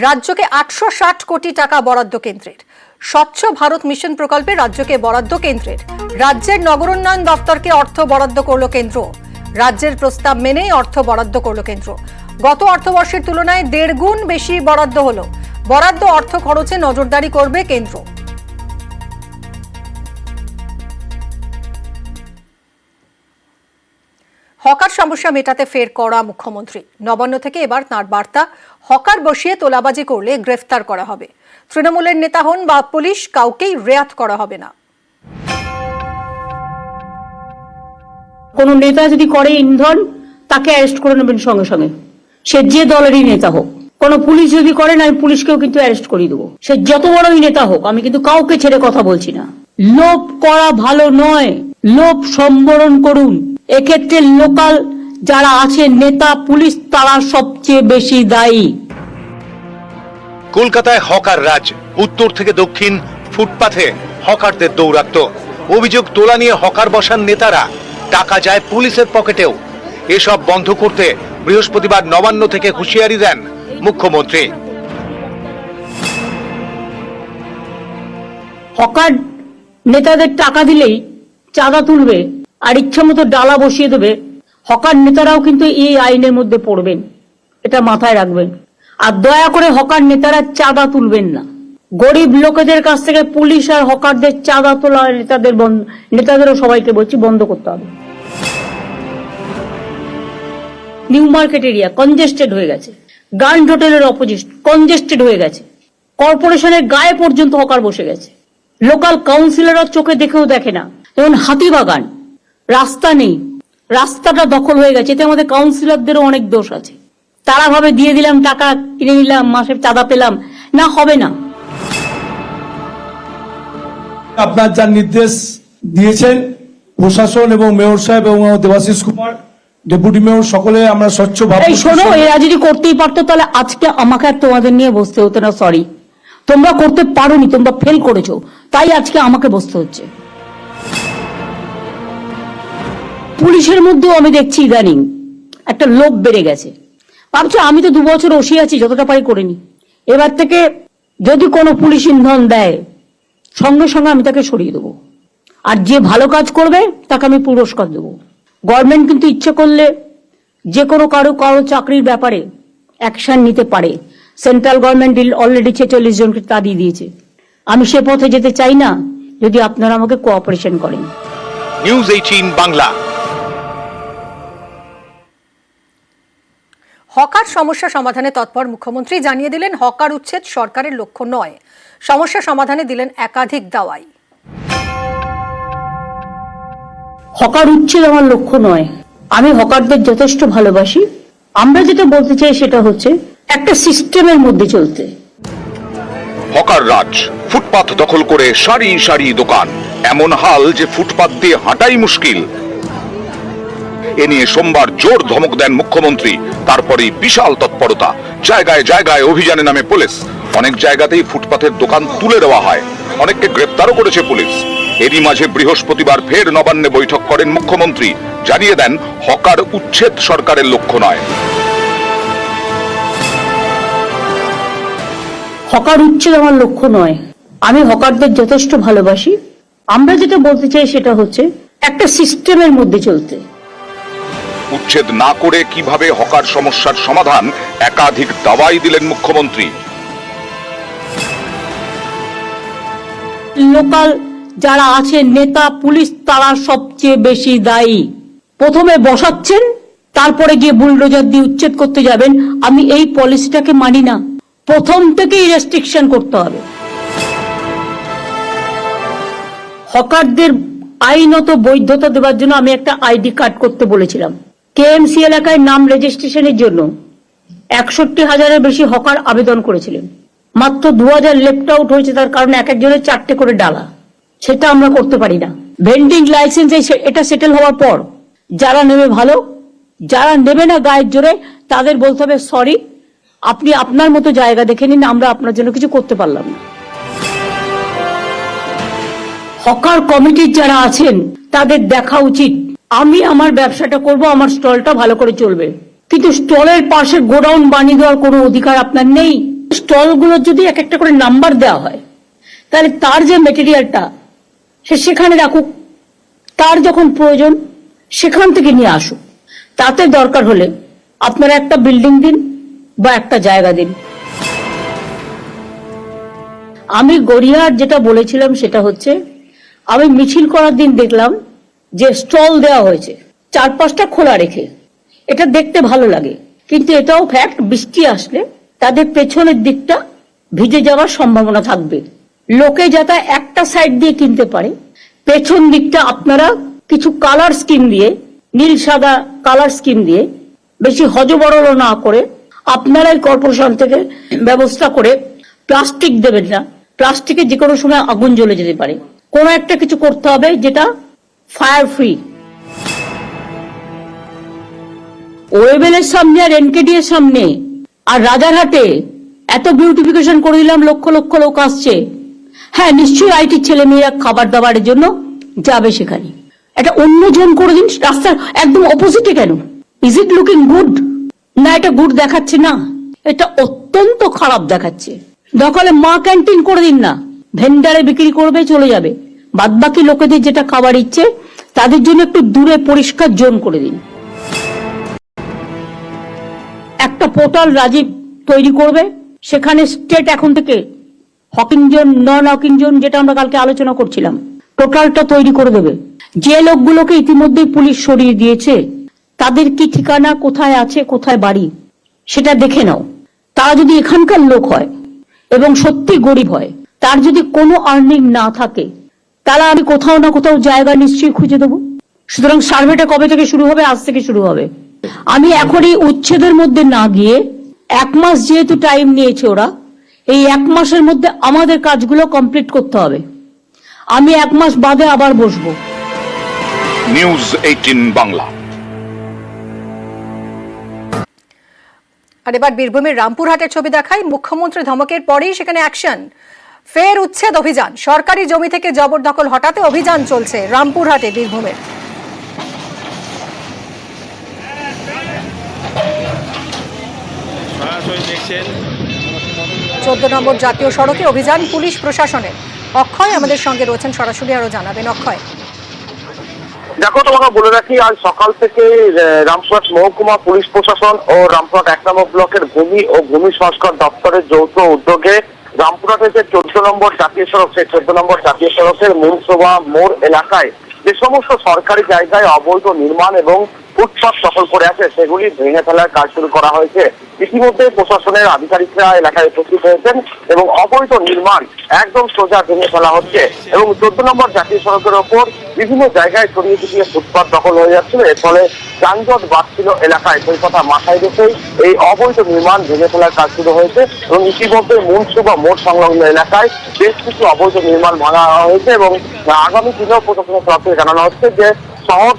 রাজ্যকে 860 কোটি টাকা বরাদ্দ কেন্দ্রের। স্বচ্ছ ভারত মিশন প্রকল্পে রাজ্যকে বরাদ্দ কেন্দ্রের। রাজ্যের নগরোন্নয়ন দপ্তরকে অর্থ বরাদ্দ করল কেন্দ্র। রাজ্যের প্রস্তাব মেনেই অর্থ বরাদ্দ করল কেন্দ্র। গত অর্থবর্ষের তুলনায় 1.5 গুণ বেশি বরাদ্দ হলো। বরাদ্দ অর্থ খরচে নজরদারি করবে কেন্দ্র। হকার সমস্যা মেটাতে ফের কড়া মুখ্যমন্ত্রী। নবান্ন থেকে এবার তাঁর বার্তা, হকার বসিয়ে তোলাবাজি করলে গ্রেফতার করা হবে। তৃণমূলের নেতা হন বা পুলিশ, কাউকেই রেয়াত করা হবে না। কোন নেতা যদি করে ইন্ধন, তাকে অ্যারেস্ট করে নেবেন সঙ্গে সঙ্গে, সে যে দলেরই নেতা হোক। কোন পুলিশ যদি করে না, আমি পুলিশকেও কিন্তু অ্যারেস্ট করে দেবো, সে যত বড়ই নেতা হোক। আমি কিন্তু কাউকে ছেড়ে কথা বলছি না। লোভ করা ভালো নয়, লোভ সম্বরণ করুন। এক্ষেত্রে লোকাল যারা আছে, নেতা, পুলিশ, তারা সবচেয়ে বেশি দায়ী। কলকাতায় হকার রাজ, উত্তর থেকে দক্ষিণ ফুটপাথে হকারদের দৌরাত্ম। অভিযোগ তোলা নিয়ে হকার বসান নেতারা, টাকা যায় পুলিশের পকেটেও। এসব বন্ধ করতে বৃহস্পতিবার নবান্ন থেকে হুঁশিয়ারি দেন মুখ্যমন্ত্রী। হকার নেতাদের টাকা দিলেই চাঁদা তুলবে আর ইচ্ছা মতো ডালা বসিয়ে দেবে, হকার নেতারাও কিন্তু এই আইনের মধ্যে পড়বেন, এটা মাথায় রাখবেন। আর দয়া করে হকার নেতারা চাঁদা তুলবেন না। গরিব লোকেদের কাছ থেকে পুলিশ আর হকারদের চাঁদা তোলা, নেতাদেরও সবাইকে বলছি বন্ধ করতে হবে। নিউ মার্কেট এরিয়া কনজেস্টেড হয়ে গেছে, গ্র্যান্ড হোটেলের অপোজিট কনজেস্টেড হয়ে গেছে, কর্পোরেশনের গায়ে পর্যন্ত হকার বসে গেছে। লোকাল কাউন্সিলররা চোখে দেখেও দেখে না। যেমন হাতিবাগান, রাস্তা নেই, রাস্তাটা দখল হয়ে গেছে। এতে আমাদের কাউন্সিলরদেরও অনেক দোষ আছে। তারা ভাবে দিয়ে দিলাম, টাকা কিনে নিলাম, মাসে চাঁদা পেলাম, না, হবে না। আপনার যা নির্দেশ দিয়েছেন প্রশাসন এবং মেয়র সাহেব এবং দেবাশিস কুমার, ডেপুটি মেয়র, সকলে আমরা স্বচ্ছ ভাব। এই শোনো, এরা যদি করতেই পারতো তাহলে আজকে আমাকে আর তোমাদের নিয়ে বসতে হতো না। সরি, তোমরা করতে পারোনি, তোমরা ফেল করেছো, তাই আজকে আমাকে বসতে হচ্ছে। পুলিশের মধ্যেও আমি দেখছি ইদানিং একটা লোভ বেড়ে গেছে। ভাবছো আমি তো 2 বছর ওসি আছি, যতটা পারি করিনি। এবার থেকে যদি কোনো পুলিশ ইন্ধন দেয়, সঙ্গে সঙ্গে আমি তাকে সরিয়ে দেবো। আর যে ভালো কাজ করবে তাকে আমি পুরস্কার দেবো। গভর্নমেন্ট কিন্তু ইচ্ছে করলে যে কোনো কারো চাকরির ব্যাপারে অ্যাকশন নিতে পারে। সেন্ট্রাল গভর্নমেন্ট অলরেডি 46 জনকে তাড়িয়ে দিয়েছে। আমি সে পথে যেতে চাই না, যদি আপনারা আমাকে কোঅপারেশন করেন। নিউজ 18 বাংলা। হকার সমস্যা সমাধানে তৎপর মুখ্যমন্ত্রী জানিয়ে দিলেন, হকার উচ্ছেদ সরকারের লক্ষ্য নয়। সমস্যা সমাধানে দিলেন একাধিক দাওয়াই। হকার উচ্ছেদ আমার লক্ষ্য নয়। আমি হকারদের যথেষ্ট ভালোবাসি। আমরা যেটা বলতে চাই সেটা হচ্ছে একটা সিস্টেমের মধ্যে চলতে। হকার রাজ, ফুটপাথ দখল করে সারি সারি দোকান, এমন হাল যে ফুটপাথ দিয়ে হাঁটাই মুশকিল। এ নিয়ে সোমবার জোর ধমক দেন মুখ্যমন্ত্রী। তারপরেই বিশাল তৎপরতা, জায়গায় জায়গায় অভিযানে নামে পুলিশ। অনেক জায়গাতেই ফুটপাথের দোকান তুলে দেওয়া হয়, অনেককে গ্রেপ্তারও করেছে পুলিশ। এরই মাঝে বৃহস্পতিবার ফের নবান্নে বৈঠক করেন মুখ্যমন্ত্রী। জানিয়ে দেন, হকার উচ্ছেদ সরকারের লক্ষ্য নয়। হকার উচ্ছেদ আমার লক্ষ্য নয়। আমি হকারদের যথেষ্ট ভালোবাসি। আমরা যেটা বলতে চাই সেটা হচ্ছে একটা সিস্টেমের মধ্যে চলতে। উচ্ছেদ না করে কিভাবে হকার সমস্যার সমাধান, একাধিক দাওয়াই দিলেন মুখ্যমন্ত্রী। লোকাল যারা আছে, নেতা, পুলিশ, তারা সবচেয়ে বেশি দায়ী। প্রথমে বসাচ্ছেন, তারপরে গিয়ে বুলডোজার দিয়ে উচ্ছেদ করতে যাবেন। আমি এই পলিসিটাকে মানি না। প্রথম থেকেই রেস্ট্রিকশন করতে হবে। হকারদের আইনত বৈধতা দেওয়ার জন্য আমি একটা আইডি কার্ড করতে বলেছিলাম। কেএমসি এলাকায় নাম রেজিস্ট্রেশনের জন্য 61,000-এর বেশি হকার আবেদন করেছিলেন। মাত্র 2,000 লেফট আউট হয়েছে, তার কারণে এক একজনের 4টে করে ডালা। সেটা আমরা করতে পারি না। ভেন্ডিং লাইসেন্স এটা সেটেল হওয়ার পর যারা নেবে ভালো, যারা নেবে না গায়ের জোরে, তাদের বলতে হবে সরি, আপনি আপনার মতো জায়গা দেখে নিন, আমরা আপনার জন্য কিছু করতে পারলাম না। হকার কমিটির যারা আছেন তাদের দেখা উচিত, আমি আমার ব্যবসাটা করব, আমার স্টলটা ভালো করে চলবে। কিন্তু স্টলের পাশে গোডাউন বানিয়ে দেওয়ার কোনো অধিকার আপনার নেই। স্টলগুলোর যদি এক একটা করে নাম্বার দেওয়া হয়, তাহলে তার যে মেটেরিয়ালটা সে সেখানে রাখুক, তার যখন প্রয়োজন সেখান থেকে নিয়ে আসুক। তাতে দরকার হলে আপনারা একটা বিল্ডিং দিন বা একটা জায়গা দিন। আমি গড়িয়ার যেটা বলেছিলাম সেটা হচ্ছে, আমি মিছিল করার দিন দেখলাম যে স্টল দেওয়া হয়েছে 4-5টা খোলা রেখে, এটা দেখতে ভালো লাগে, কিন্তু এটাও ফ্যাক্ট, বৃষ্টি আসলে তাদের পেছনের দিকটা ভিজে যাওয়ার সম্ভাবনা থাকবে। লোকে যাতে একটা সাইড দিয়ে কিনতে পারে, পেছন দিকটা আপনারা কিছু কালার স্কিম দিয়ে, নীল সাদা কালার স্কিম দিয়ে, বেশি হজবরল না করে আপনারাই কর্পোরেশন থেকে ব্যবস্থা করে প্লাস্টিক দেবেন না। প্লাস্টিকে যে কোনো সময় আগুন জ্বলে যেতে পারে, কোনো একটা কিছু করতে হবে যেটা ফায়ার ফ্রি। ওয়েবেলের সামনে আর এনকেডি এর সামনে আর রাজারহাটে এত বিউটিফিকেশন করে দিলাম, লক্ষ লক্ষ লোক আসছে। হ্যাঁ, নিশ্চয়ই আইটির ছেলে মেয়েরা খাবার দাবারের জন্য যাবে সেখানে। এটা অন্য জন করে দিন, রাস্তার একদম অপোজিটে কেন? Is it looking good? না, এটা গুড দেখাচ্ছে না, এটা অত্যন্ত খারাপ দেখাচ্ছে। দখলে মা ক্যান্টিন করে দিন না, ভেন্ডারে বিক্রি করবে, চলে যাবে। বাদ বাকি লোকেদের যেটা খাবার ইচ্ছে তাদের জন্য একটু দূরে পরিষ্কার জোন করে দিন। একটা পোর্টাল রাজীব তৈরি করবে, সেখানে স্টেট এখন থেকে হকিং জোন, নন হকিং জোন, যেটা আমরা কালকে আলোচনা করছিলাম, টোটালটা তৈরি করে দেবে। যে লোকগুলোকে ইতিমধ্যেই পুলিশ সরিয়ে দিয়েছে তাদের কি ঠিকানা, কোথায় আছে, কোথায় বাড়ি, সেটা দেখে নাও। তারা যদি এখানকার লোক হয় এবং সত্যি গরিব হয়, তার যদি কোনো আর্নিং না থাকে, তাহলে আমি কোথাও না কোথাও জায়গা নিশ্চয়ই খুঁজে দেবো। সুতরাং সার্ভেটা কবে থেকে শুরু হবে? আজ থেকে শুরু হবে। আমি এখন এই উচ্ছেদের মধ্যে না গিয়ে, 1 মাস যেহেতু টাইম নিয়েছে ওরা, এই 1 মাসের মধ্যে আমাদের কাজগুলো কমপ্লিট করতে হবে। আমি 1 মাস বাদে আবার বসবো। নিউজ 18 বাংলা। আর এবার বীরভূমের রামপুরহাটের ছবি দেখাই। মুখ্যমন্ত্রী ধমকের পরেই সেখানে অ্যাকশন, ফের উচ্ছেদ অভিযান। সরকারি জমি থেকে জবরদখল হটাতে অভিযান চলছে রামপুরহাটে বীরভূমের। 14 নম্বর জাতীয় সড়কে অভিযান পুলিশ প্রশাসনের। অক্ষয় আমাদের সঙ্গে রয়েছেন, সরাসরি আরো জানাবেন। অক্ষয়, দেখো, তোমাকে বলে রাখি, আজ সকাল থেকে রামপুরহাট মহকুমা পুলিশ প্রশাসন ও রামপুরহাট 1 নম্বর ব্লকের ভূমি ও ভূমি সংস্কার দপ্তরের যৌথ উদ্যোগে রামপুরহাটের যে 14 নম্বর জাতীয় সড়ক, সেই 14 নম্বর জাতীয় সড়কের মনসুবা মোড় এলাকায় যে সমস্ত সরকারি জায়গায় অবৈধ নির্মাণ এবং ফুটপাত দখল করে আছে, সেগুলি ভেঙে ফেলার কাজ শুরু করা হয়েছে। ইতিমধ্যে প্রশাসনের আধিকারিকরা এলাকায় উপস্থিত হয়েছেন এবং অবৈধ নির্মাণ একদম সোজা ভেঙে ফেলা হচ্ছে এবং 14 নম্বর জাতীয় সড়কের ওপর বিভিন্ন জায়গায় ছড়িয়ে ছিটিয়ে ফুটপাত দখল হয়ে যাচ্ছিল। এর ফলে যানজট বাড়ছিল এলাকায়। সেই কথা মাথায় রেখেই এই অবৈধ নির্মাণ ভেঙে ফেলার কাজ শুরু হয়েছে এবং ইতিমধ্যে মনসুবা মোড় সংলগ্ন এলাকায় বেশ কিছু অবৈধ নির্মাণ ভাঙা হয়েছে এবং আগামী দিনেও প্রশাসনের তরফ থেকে জানানো হচ্ছে যে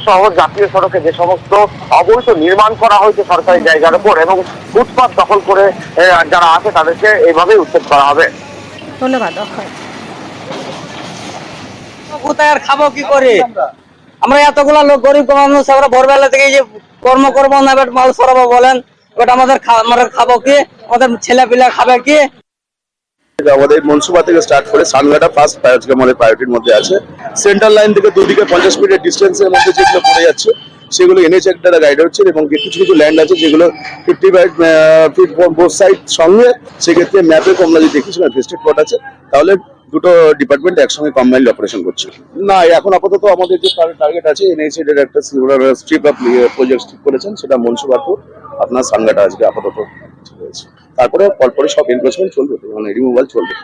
শহর জাতীয় সড়কে যে সমস্ত অবৈধ নির্মাণ করা হয়েছে সরকারি জায়গার উপর এবং ফুটপাত দখল করে যারা আছে তাদেরকে এইভাবেই উচ্ছেদ করা হবে। ধন্যবাদ অক্ষয়। কোথায় আর খাবো কি করে? আমরা এতগুলা লোক গরিব মানুষ, আমরা ভোরবেলা থেকে যে কর্ম করবো না, এবার মাল সরাবো বলেন, ওটা আমরা খাবো কি? আমাদের ছেলে পিলা খাবে কি? আমাদের মনসুবা থেকে স্টার্ট করে সানগাটা ফার্স্ট আমাদের প্রায়োরিটির মধ্যে আছে। সেন্ট্রাল লাইন থেকে দুদিকে 50 মিটার ডিস্টেন্সের মধ্যে যেগুলো পড়ে যাচ্ছে সেগুলো এনএইচ দ্বারা গাইড হচ্ছে এবং কিছু কিছু ল্যান্ড আছে যেগুলো 50 ফিট বোথ সাইড সঙ্গে, সেক্ষেত্রে ম্যাপে আমরা যদি দেখি সেখানে ভেস্টেড প্লট আছে, তাহলে দুটো ডিপার্টমেন্ট একসঙ্গে কম্বাইন্ড অপারেশন করছে। না, এখন আপাতত আমাদের যে টার্গেট আছে এনএইচ এর একটা স্ট্রিপ অফ প্রজেক্ট ঠিক করেছেন, সেটা মনসুবাপুর আপনার সানগাটা আজকে আপাতত ঠিক হয়েছে। তারপরে পরপরই সব এনক্রোচমেন্ট চলবে, মানে রিমুভাল চলবে।